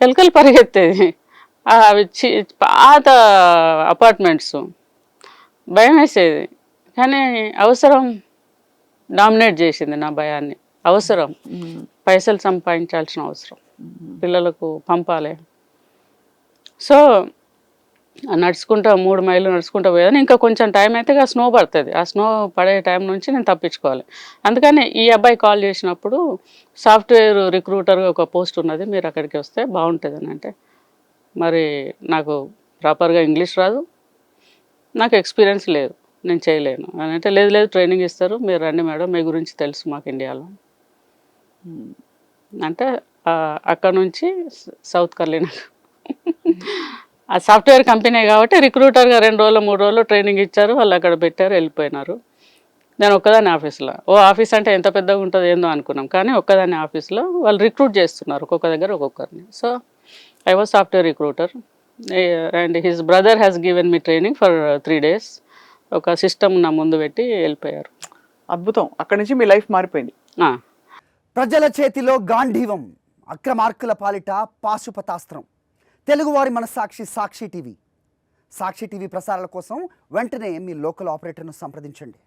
ఎలకలు పరిగెత్తేది. అవి పాత అపార్ట్మెంట్స్ భయం వేసేది. కానీ అవసరం డామినేట్ చేసింది నా భయాన్ని. అవసరం, పైసలు సంపాదించాల్సిన అవసరం, పిల్లలకు పంపాలి. సో నడుచుకుంటా 3 మైళ్ళు నడుచుకుంటూ పోయేదాన్ని. ఇంకా కొంచెం టైం అయితే ఆ స్నో పడుతుంది. ఆ స్నో పడే టైం నుంచి నేను తప్పించుకోవాలి. అందుకని ఈ అబ్బాయి కాల్ చేసినప్పుడు సాఫ్ట్వేర్ రిక్రూటర్గా ఒక పోస్ట్ ఉన్నది, మీరు అక్కడికి వస్తే బాగుంటుంది అని అంటే, మరి నాకు ప్రాపర్గా ఇంగ్లీష్ రాదు, నాకు ఎక్స్పీరియన్స్ లేదు, నేను చేయలేను అని అంటే, లేదు లేదు ట్రైనింగ్ ఇస్తారు, మీరు రండి మేడం, మీ గురించి తెలుసు మాకు ఇండియాలో అంటే అక్కడ నుంచి సౌత్ కర్లీనా ఆ సాఫ్ట్వేర్ కంపెనీ కాబట్టి రిక్రూటర్గా 2 రోజులు 3 రోజులు ట్రైనింగ్ ఇచ్చారు, వాళ్ళు అక్కడ పెట్టారు, వెళ్ళిపోయినారు. నేను ఒక్కదాన్ని ఆఫీస్లో. ఆఫీస్ అంటే ఎంత పెద్దగా ఉంటుందో ఏందో అనుకున్నాం, కానీ ఒక్కదాన్ని ఆఫీస్లో వాళ్ళు రిక్రూట్ చేస్తున్నారు ఒక్కొక్క దగ్గర ఒక్కొక్కరిని. So I was software recruiter and his brother has given me training for 3 days. ఒక సిస్టమ్ నా ముందు పెట్టి వెళ్ళిపోయారు. అద్భుతం. అక్కడి నుంచి మీ లైఫ్ మారిపోయింది. ప్రజల చేతిలో గాంధీవం, అక్రమార్కుల పాలిట పాశుపతాస్త్రం. తెలుగువారి మనసాక్షి సాక్షి టీవీ. సాక్షి టీవీ ప్రసారాల కోసం వెంటనే మీ లోకల్ ఆపరేటర్ను సంప్రదించండి.